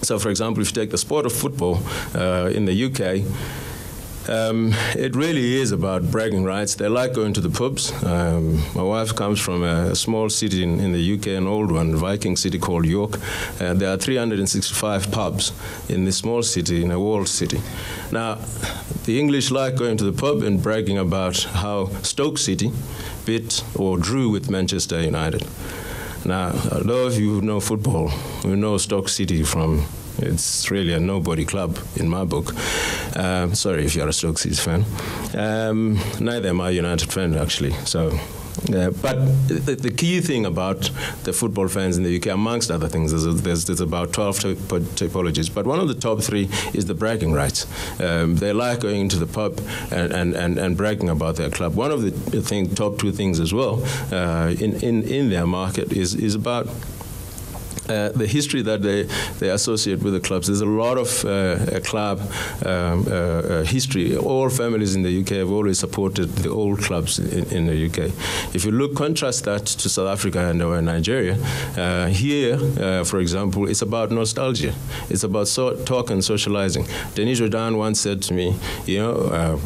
So, for example, if you take the sport of football in the UK, it really is about bragging rights. They like going to the pubs. My wife comes from a small city in the UK, an old one, Viking city called York. There are 365 pubs in this small city, in a walled city. Now, the English like going to the pub and bragging about how Stoke City beat or drew with Manchester United. Now, those of you who know football, who know Stoke City from, it's really a nobody club in my book. Sorry if you're a Stoke City fan. Neither am I a United fan, actually. So, but the key thing about the football fans in the UK, amongst other things, there's about 12 typologies. But one of the top three is the bragging rights. They like going into the pub and bragging about their club. One of the top two things as well in their market is about the history that they associate with the clubs. There's a lot of club history. All families in the UK have always supported the old clubs in the UK. If you contrast that to South Africa and Nigeria, here, for example, it's about nostalgia. It's about talk and socializing. Denis Jordan once said to me, and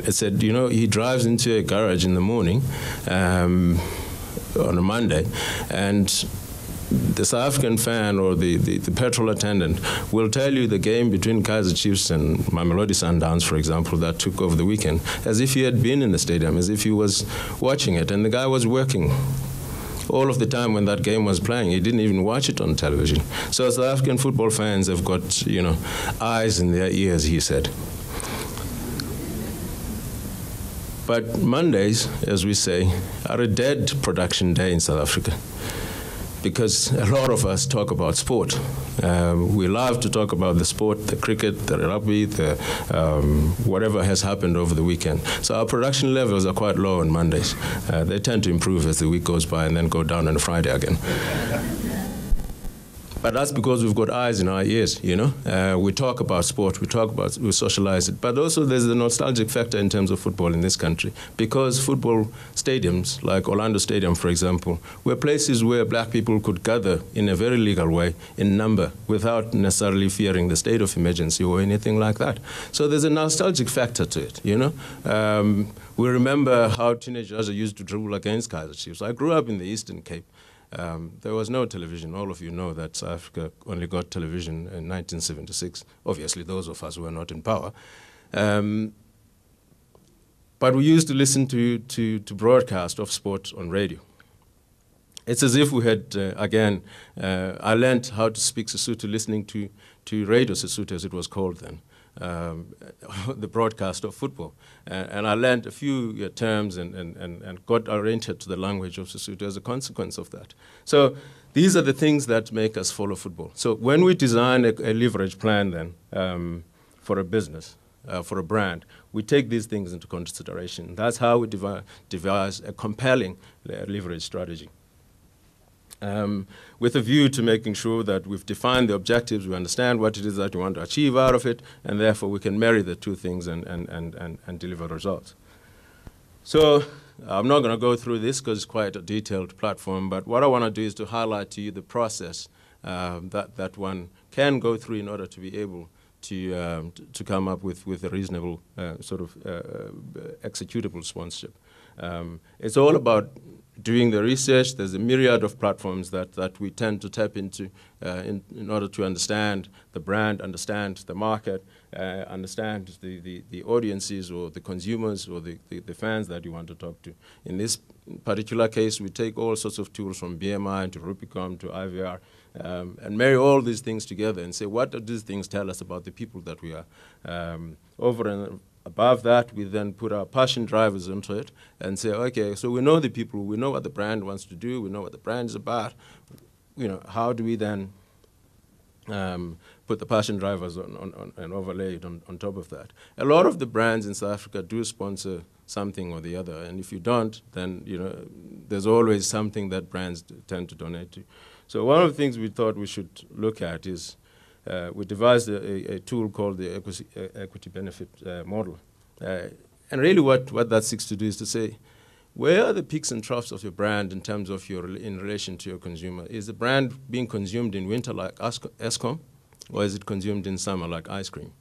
it said, he drives into a garage in the morning, on a Monday, and the South African fan or the petrol attendant will tell you the game between Kaizer Chiefs and Mamelodi Sundowns, for example, that took over the weekend, as if he had been in the stadium, as if he was watching it, and the guy was working all of the time when that game was playing. He didn't even watch it on television. So South African football fans have got, eyes in their ears, he said. But Mondays, as we say, are a dead production day in South Africa, because a lot of us talk about sport. We love to talk about the sport, the cricket, the rugby, the whatever has happened over the weekend. So our production levels are quite low on Mondays. They tend to improve as the week goes by and then go down on Friday again. But that's because we've got eyes in our ears, We talk about sport, we socialize it. But also there's the nostalgic factor in terms of football in this country, because football stadiums, like Orlando Stadium, for example, were places where black people could gather in a very legal way, in number, without necessarily fearing the state of emergency or anything like that. So there's a nostalgic factor to it, We remember how teenagers used to dribble against Kaizer Chiefs. I grew up in the Eastern Cape. There was no television. All of you know that South Africa only got television in 1976. Obviously, those of us who were not in power. But we used to listen to broadcast of sport on radio. It's as if we had, I learned how to speak Sesotho listening to Radio Sesotho, as it was called then. The broadcast of football. And I learned a few terms and got oriented to the language of Sesotho as a consequence of that. So these are the things that make us follow football. So when we design a leverage plan then for a business, for a brand, we take these things into consideration. That's how we devise a compelling leverage strategy. With a view to making sure that we've defined the objectives, we understand what it is that we want to achieve out of it, and therefore we can marry the two things and deliver results. So I'm not going to go through this because it's quite a detailed platform, but what I want to do is to highlight to you the process that one can go through in order to be able to come up with a reasonable executable sponsorship. It's all about doing the research. There's a myriad of platforms that we tend to tap into in order to understand the brand, understand the market, understand the audiences or the consumers or the fans that you want to talk to. In this particular case, we take all sorts of tools from BMI to Rubicon to IVR and marry all these things together and say, what do these things tell us about the people that we are? Over and above that, we then put our passion drivers into it and say, okay, so we know the people, we know what the brand wants to do, we know what the brand is about. How do we then put the passion drivers on and overlay it on top of that? A lot of the brands in South Africa do sponsor something or the other, and if you don't, then there's always something that brands tend to donate to. So one of the things we thought we should look at is we devised a tool called the equity benefit model. And really what that seeks to do is to say, where are the peaks and troughs of your brand in terms of in relation to your consumer? Is the brand being consumed in winter like Eskom, or is it consumed in summer like ice cream?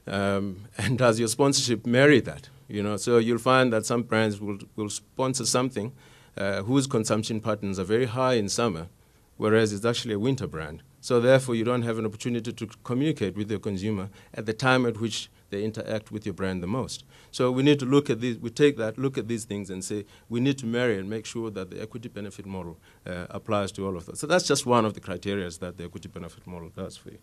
And does your sponsorship marry that? So you'll find that some brands will sponsor something whose consumption patterns are very high in summer, whereas it's actually a winter brand. So therefore, you don't have an opportunity to communicate with your consumer at the time at which they interact with your brand the most. So we need to look at these, look at these things and say, we need to marry and make sure that the equity benefit model applies to all of those. So that's just one of the criteria that the equity benefit model does for you.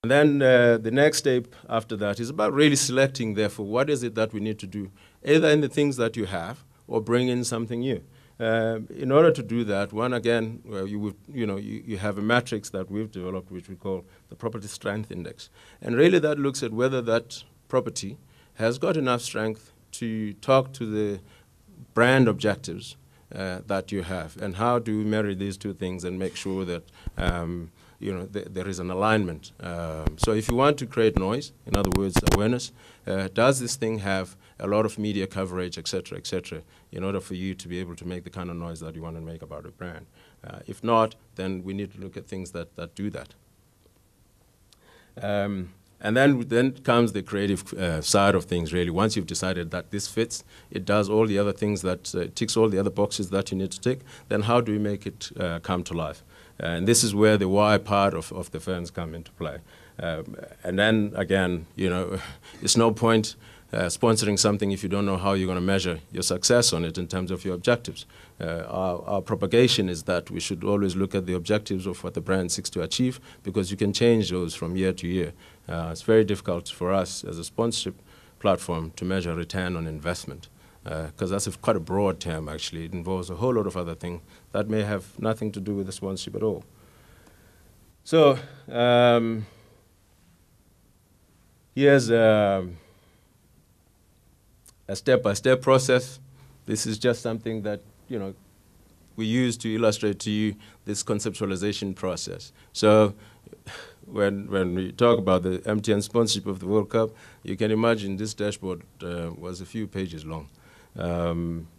And then the next step after that is about really selecting, therefore, what is it that we need to do, either in the things that you have or bring in something new. In order to do that, one, again, you have a matrix that we've developed, which we call the Property Strength Index. And really that looks at whether that property has got enough strength to talk to the brand objectives that you have. And how do we marry these two things and make sure that there is an alignment. So if you want to create noise, in other words, awareness, does this thing have a lot of media coverage, et cetera, in order for you to be able to make the kind of noise that you want to make about a brand? If not, then we need to look at things that do that. And then comes the creative side of things, really. Once you've decided that this fits, it does all the other things that ticks all the other boxes that you need to tick, then how do we make it come to life? And this is where the why part of the ferns come into play. And then, again, it's no point sponsoring something if you don't know how you're going to measure your success on it in terms of your objectives. Our propagation is that we should always look at the objectives of what the brand seeks to achieve, because you can change those from year to year. It's very difficult for us as a sponsorship platform to measure return on investment, because that's quite a broad term, actually. It involves a whole lot of other things that may have nothing to do with the sponsorship at all. So here's a step-by-step process. This is just something that, we use to illustrate to you this conceptualization process. So when we talk about the MTN sponsorship of the World Cup, you can imagine this dashboard was a few pages long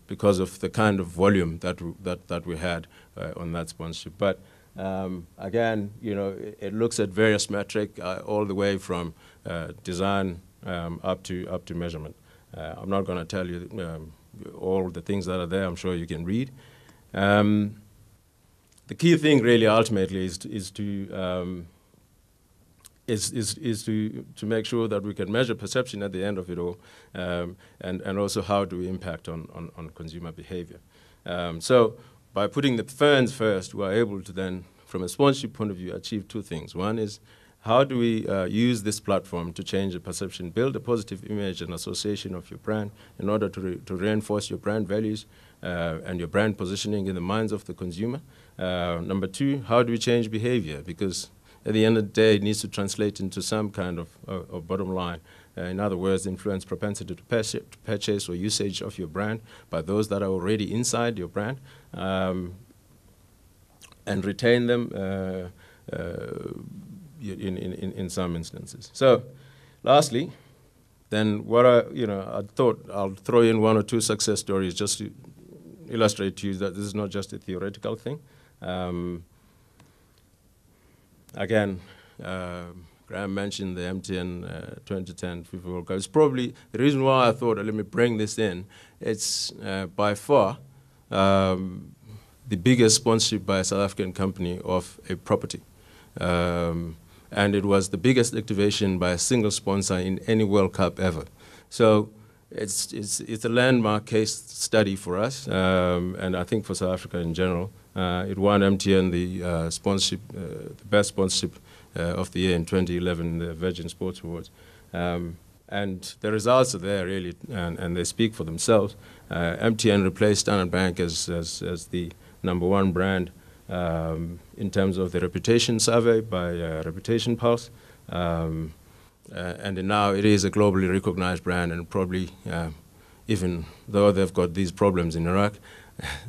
because of the kind of volume that we had on that sponsorship. But again, it looks at various metrics all the way from design up to measurement. I'm not going to tell you all the things that are there. I'm sure you can read. The key thing, really, ultimately, is to make sure that we can measure perception at the end of it all, and also how do we impact on consumer behavior. So by putting the ferns first, we are able to then, from a sponsorship point of view, achieve two things. One is, how do we use this platform to change the perception, build a positive image and association of your brand in order to reinforce your brand values and your brand positioning in the minds of the consumer? Number two, how do we change behavior? Because at the end of the day, it needs to translate into some kind of bottom line. In other words, influence propensity to purchase or usage of your brand by those that are already inside your brand, and retain them in some instances. So, lastly, then I thought I'll throw in one or two success stories just to illustrate to you that this is not just a theoretical thing. Again, Graham mentioned the MTN 2010 FIFA World Cup. It's probably the reason why I thought, let me bring this in. It's by far the biggest sponsorship by a South African company of a property. And it was the biggest activation by a single sponsor in any World Cup ever. So it's a landmark case study for us, and I think for South Africa in general. It won MTN the sponsorship, the best sponsorship of the year in 2011, the Virgin Sports Awards. And the results are there, really, and they speak for themselves. MTN replaced Standard Bank as the #1 brand in terms of the reputation survey by Reputation Pulse. And now it is a globally recognized brand, and probably, even though they've got these problems in Iraq,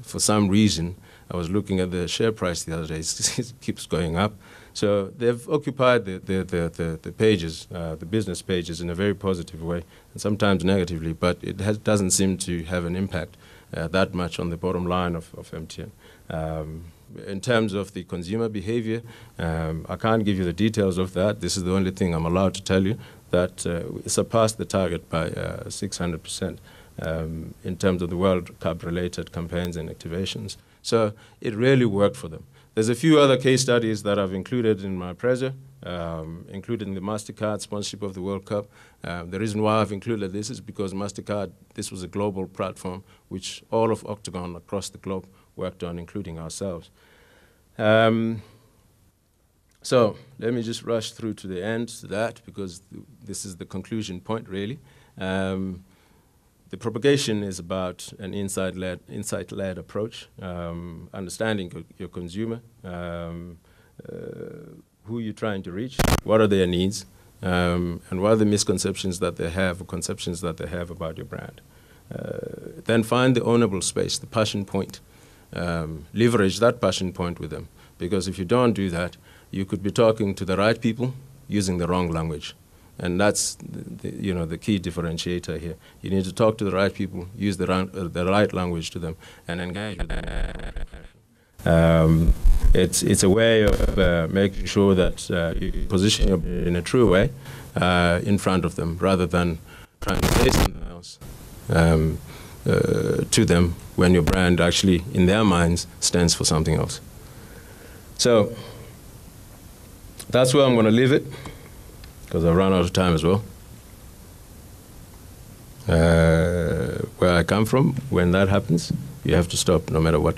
for some reason, I was looking at the share price the other day, it keeps going up. So they've occupied the pages, the business pages, in a very positive way, and sometimes negatively, but it doesn't seem to have an impact that much on the bottom line of MTN. In terms of the consumer behavior, I can't give you the details of that. This is the only thing I'm allowed to tell you, that it surpassed the target by 600% in terms of the World Cup-related campaigns and activations. So it really worked for them. There's a few other case studies that I've included in my prezo, including the MasterCard sponsorship of the World Cup. The reason why I've included this is because MasterCard, this was a global platform which all of Octagon across the globe worked on, including ourselves. So let me just rush through to the end to that, because this is the conclusion point, really. The propagation is about an insight-led approach, understanding your consumer, who you're trying to reach, what are their needs, and what are the misconceptions that they have or conceptions that they have about your brand. Then find the ownable space, the passion point. Leverage that passion point with them, because if you don't do that, you could be talking to the right people using the wrong language. And that's the key differentiator here. You need to talk to the right people, use the right language to them, and engage with them. It's a way of making sure that you position your in a true way in front of them, rather than trying to say something else to them when your brand actually, in their minds, stands for something else. So that's where I'm going to leave it, because I've run out of time as well. Where I come from, when that happens, you have to stop no matter what.